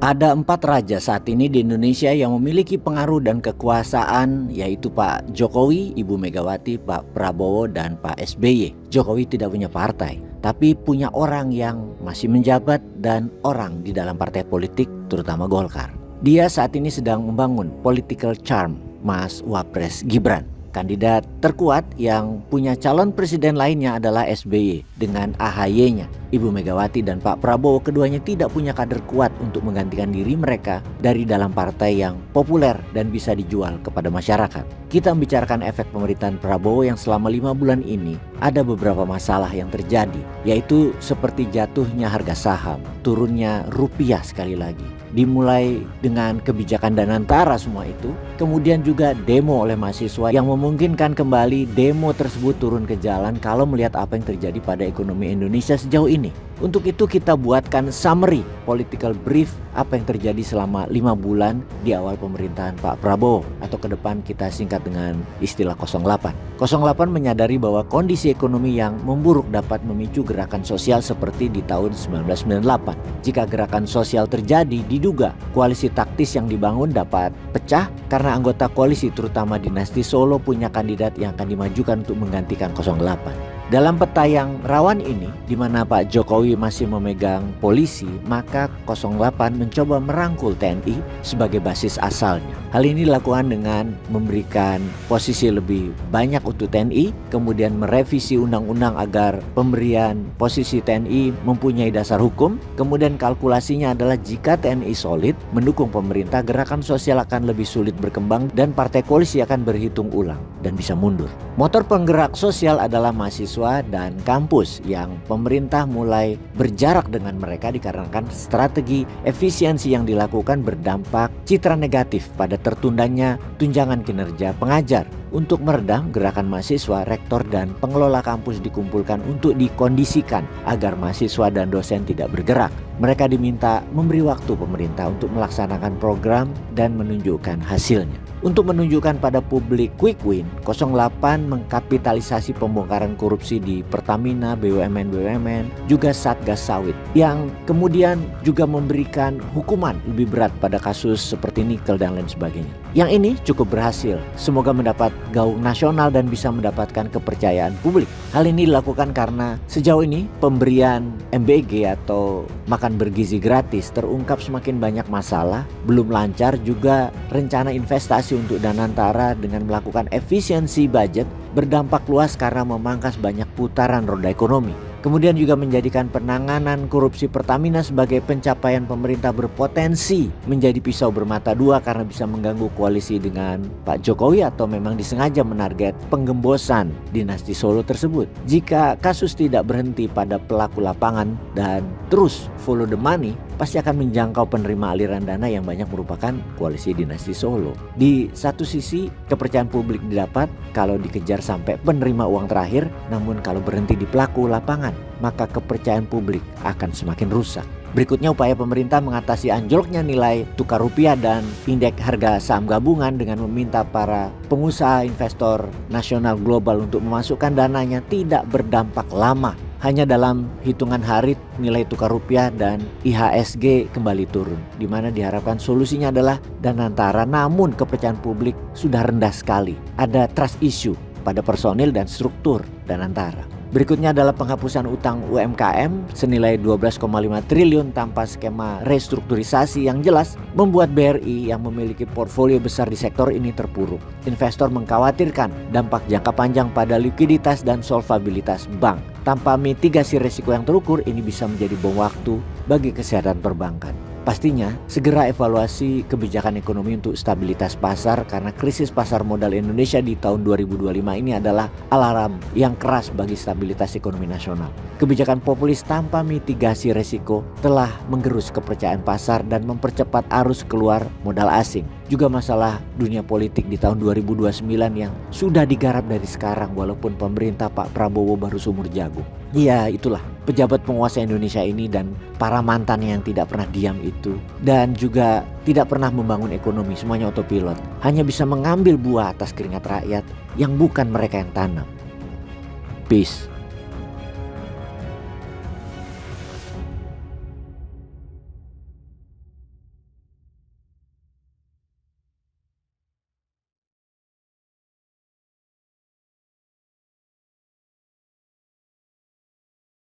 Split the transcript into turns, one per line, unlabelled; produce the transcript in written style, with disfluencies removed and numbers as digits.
Ada 4 raja saat ini di Indonesia yang memiliki pengaruh dan kekuasaan, yaitu Pak Jokowi, Ibu Megawati, Pak Prabowo, dan Pak SBY. Jokowi tidak punya partai, tapi punya orang yang masih menjabat dan orang di dalam partai politik, terutama Golkar. Dia saat ini sedang membangun political charm Mas Wapres Gibran. Kandidat terkuat yang punya calon presiden lainnya adalah SBY dengan AHY-nya. Ibu Megawati dan Pak Prabowo keduanya tidak punya kader kuat untuk menggantikan diri mereka dari dalam partai yang populer dan bisa dijual kepada masyarakat. Kita membicarakan efek pemerintahan Prabowo yang selama 5 bulan ini ada beberapa masalah yang terjadi, yaitu seperti jatuhnya harga saham, turunnya rupiah sekali lagi. Dimulai dengan kebijakan Danantara semua itu, kemudian juga demo oleh mahasiswa yang memungkinkan kembali demo tersebut turun ke jalan kalau melihat apa yang terjadi pada ekonomi Indonesia sejauh ini. Untuk itu kita buatkan summary political brief apa yang terjadi selama 5 bulan di awal pemerintahan Pak Prabowo, atau ke depan kita singkat dengan istilah 08. 08 menyadari bahwa kondisi ekonomi yang memburuk dapat memicu gerakan sosial seperti di tahun 1998. Jika gerakan sosial terjadi, diduga koalisi taktis yang dibangun dapat pecah karena anggota koalisi terutama dinasti Solo punya kandidat yang akan dimajukan untuk menggantikan 08. Dalam peta yang rawan ini, di mana Pak Jokowi masih memegang polisi, maka 08 mencoba merangkul TNI sebagai basis asalnya. Hal ini dilakukan dengan memberikan posisi lebih banyak untuk TNI, kemudian merevisi undang-undang agar pemberian posisi TNI mempunyai dasar hukum. Kemudian kalkulasinya adalah jika TNI solid mendukung pemerintah, gerakan sosial akan lebih sulit berkembang dan partai koalisi akan berhitung ulang dan bisa mundur. Motor penggerak sosial adalah mahasiswa dan kampus yang pemerintah mulai berjarak dengan mereka dikarenakan strategi efisiensi yang dilakukan berdampak citra negatif pada tertundanya tunjangan kinerja pengajar. Untuk meredam gerakan mahasiswa, rektor dan pengelola kampus dikumpulkan untuk dikondisikan agar mahasiswa dan dosen tidak bergerak. Mereka diminta memberi waktu pemerintah untuk melaksanakan program dan menunjukkan hasilnya. Untuk menunjukkan pada publik quick win, 08 mengkapitalisasi pembongkaran korupsi di Pertamina, BUMN, juga Satgas Sawit, yang kemudian juga memberikan hukuman lebih berat pada kasus seperti nikel dan lain sebagainya. Yang ini cukup berhasil, semoga mendapat gaung nasional dan bisa mendapatkan kepercayaan publik. Hal ini dilakukan karena sejauh ini pemberian MBG atau makan bergizi gratis terungkap semakin banyak masalah, belum lancar juga rencana investasi untuk Danantara dengan melakukan efisiensi budget berdampak luas karena memangkas banyak putaran roda ekonomi. Kemudian juga menjadikan penanganan korupsi Pertamina sebagai pencapaian pemerintah berpotensi menjadi pisau bermata dua karena bisa mengganggu koalisi dengan Pak Jokowi atau memang disengaja menarget penggembosan dinasti Solo tersebut. Jika kasus tidak berhenti pada pelaku lapangan dan terus follow the money, pasti akan menjangkau penerima aliran dana yang banyak merupakan koalisi dinasti Solo. Di satu sisi kepercayaan publik didapat kalau dikejar sampai penerima uang terakhir, namun kalau berhenti di pelaku lapangan, maka kepercayaan publik akan semakin rusak. Berikutnya upaya pemerintah mengatasi anjloknya nilai tukar rupiah dan indeks harga saham gabungan dengan meminta para pengusaha investor nasional global untuk memasukkan dananya tidak berdampak lama. Hanya dalam hitungan hari nilai tukar rupiah dan IHSG kembali turun, di mana diharapkan solusinya adalah Danantara, namun kepercayaan publik sudah rendah sekali. Ada trust issue pada personil dan struktur Danantara. Berikutnya adalah penghapusan utang UMKM senilai 12,5 triliun tanpa skema restrukturisasi yang jelas membuat BRI yang memiliki portfolio besar di sektor ini terpuruk. Investor mengkhawatirkan dampak jangka panjang pada likuiditas dan solvabilitas bank. Tanpa mitigasi risiko yang terukur, ini bisa menjadi bom waktu bagi kesehatan perbankan. Pastinya segera evaluasi kebijakan ekonomi untuk stabilitas pasar karena krisis pasar modal Indonesia di tahun 2025 ini adalah alarm yang keras bagi stabilitas ekonomi nasional. Kebijakan populis tanpa mitigasi risiko telah menggerus kepercayaan pasar dan mempercepat arus keluar modal asing. Juga masalah dunia politik di tahun 2029 yang sudah digarap dari sekarang walaupun pemerintah Pak Prabowo baru sumur jagung. Iya, itulah pejabat penguasa Indonesia ini dan para mantannya yang tidak pernah diam itu, dan juga tidak pernah membangun ekonomi, semuanya otopilot. Hanya bisa mengambil buah atas keringat rakyat yang bukan mereka yang tanam. Peace.